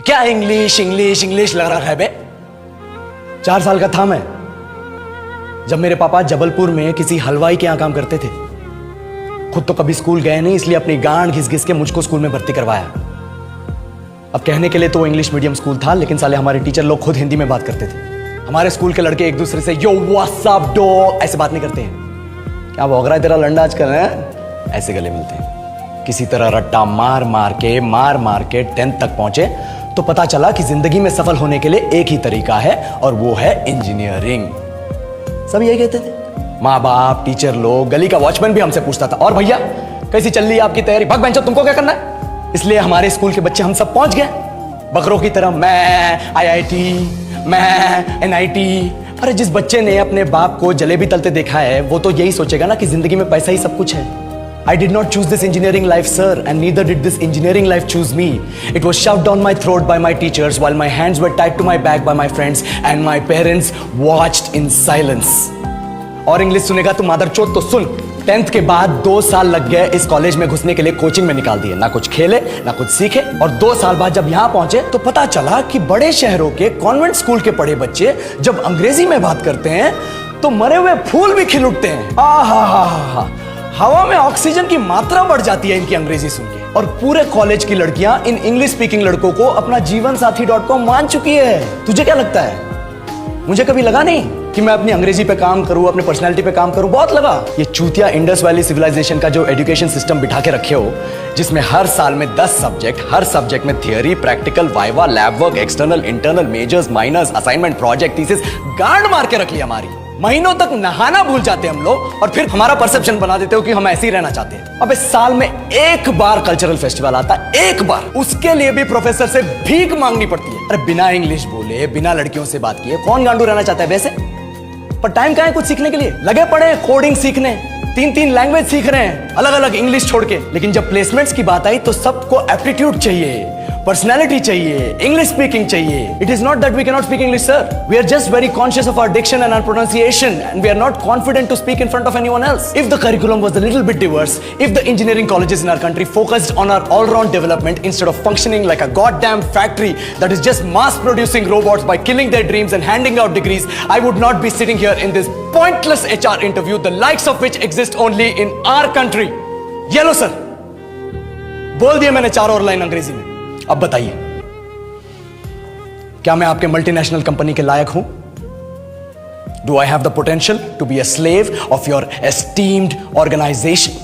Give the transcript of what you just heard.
क्या English English English लग रहा है बे? 4 साल का था मैं जब मेरे पापा जबलपुर में किसी हलवाई के यहां काम करते थे। खुद तो कभी स्कूल गए नहीं, इसलिए अपनी गांड घिस घिस के मुझको स्कूल में भर्ती करवाया। अब कहने के लिए तो इंग्लिश मीडियम स्कूल था, लेकिन साले हमारे टीचर लोग खुद हिंदी में बात करते थे। हमारे स्कूल के लड़के एक दूसरे से यो व्हाट्स अप डो ऐसे बात नहीं करते हैं। क्या भौंक रहा है तेरा लंडा आजकल है? ऐसे गले मिलते हैं। किसी तरह रट्टा मार मार के 10th तक पहुंचे तो पता चला कि जिंदगी में सफल होने के लिए एक ही तरीका है और वो है इंजीनियरिंग। सब यही कहते थे। माँ बाप, टीचर लोग, गली का वॉचमैन भी हमसे पूछता था, और भैया कैसी चल रही है आपकी तैयारी? भग बेंचो, तुमको क्या करना है? इसलिए हमारे स्कूल के बच्चे हम सब पहुंच गए बकरों की तरह। मैं IIT, मैं NIT। अरे जिस बच्चे ने अपने बाप को जलेबी तलते देखा है वो तो यही सोचेगा ना कि जिंदगी में पैसा ही सब कुछ है। I did not choose this engineering life, sir, and neither did this engineering life choose me. It was shoved down my throat by my teachers while my hands were tied to my back by my friends and my parents watched in silence. और English सुनेगा तू मादरचोद तो सुन। 10th के बाद 2 साल लग गए इस कॉलेज में घुसने के लिए, कोचिंग में निकाल दिए। ना कुछ खेले ना कुछ सीखे, और 2 साल बाद जब यहाँ पहुंचे तो पता चला कि बड़े शहरों के कॉन्वेंट स्कूल के पढ़े बच्चे जब अंग्रेजी में बात करते हैं तो मरे हुए फूल भी खिल उठते हैं। आहा, हवा में ऑक्सीजन की मात्रा बढ़ जाती है इनकी अंग्रेजी सुन के। और पूरे कॉलेज की लड़कियां इन इंग्लिश स्पीकिंग लड़कों को अपना जीवन साथी.com मान चुकी है। तुझे क्या लगता है? मुझे कभी लगा नहीं कि मैं अपनी अंग्रेजी पे काम करूं, अपनी पर्सनालिटी पे काम करूं। बहुत लगा। ये चूतिया इंडस वैली सिविलाइजेशन का जो एजुकेशन सिस्टम बिठा के रखे हो, जिसमें हर साल में 10 सब्जेक्ट, हर सब्जेक्ट में theory, practical, viva, lab work, external, internal, majors, minors, assignment, project, thesis, गांड मार के रख लिया हमारी। महीनों तक नहाना भूल जाते हम लोग और फिर हमारा परसेप्शन बना देते हो कि हम ऐसे ही रहना चाहते हैं। अबे साल में एक बार कल्चरल फेस्टिवल आता है, एक बार, उसके लिए भी प्रोफेसर से भीख मांगनी पड़ती है। अरे बिना इंग्लिश बोले, बिना लड़कियों से बात किए कौन गांडू रहना चाहता है वैसे? पर टाइम कहाँ है कुछ सीखने के लिए? लगे पड़े कोडिंग सीखने, 3 लैंग्वेज सीख रहे हैं अलग अलग इंग्लिश छोड़ के। लेकिन जब प्लेसमेंट्स की बात आई तो सबको एप्टीट्यूड चाहिए, पर्सनैलिटी चाहिए, इंग्लिश स्पीकिंग चाहिए। It is not that we can not speak English, sir. We are just very conscious of our diction and our pronunciation and we are not confident to speak in front of anyone else. If the curriculum was a little bit diverse, if the engineering colleges in our country focused on our all round development instead of functioning like a goddamn factory that is just mass producing robots by killing their dreams and handing out degrees, I would not be sitting here in this pointless HR interview, the likes of which exist only in our country. ये लो sir, बोल दिया मैंने 4 और line अंग्रेजी में। अब बताइए, क्या मैं आपके मल्टीनेशनल कंपनी के लायक हूं? Do I have the potential to be a slave of your esteemed organization?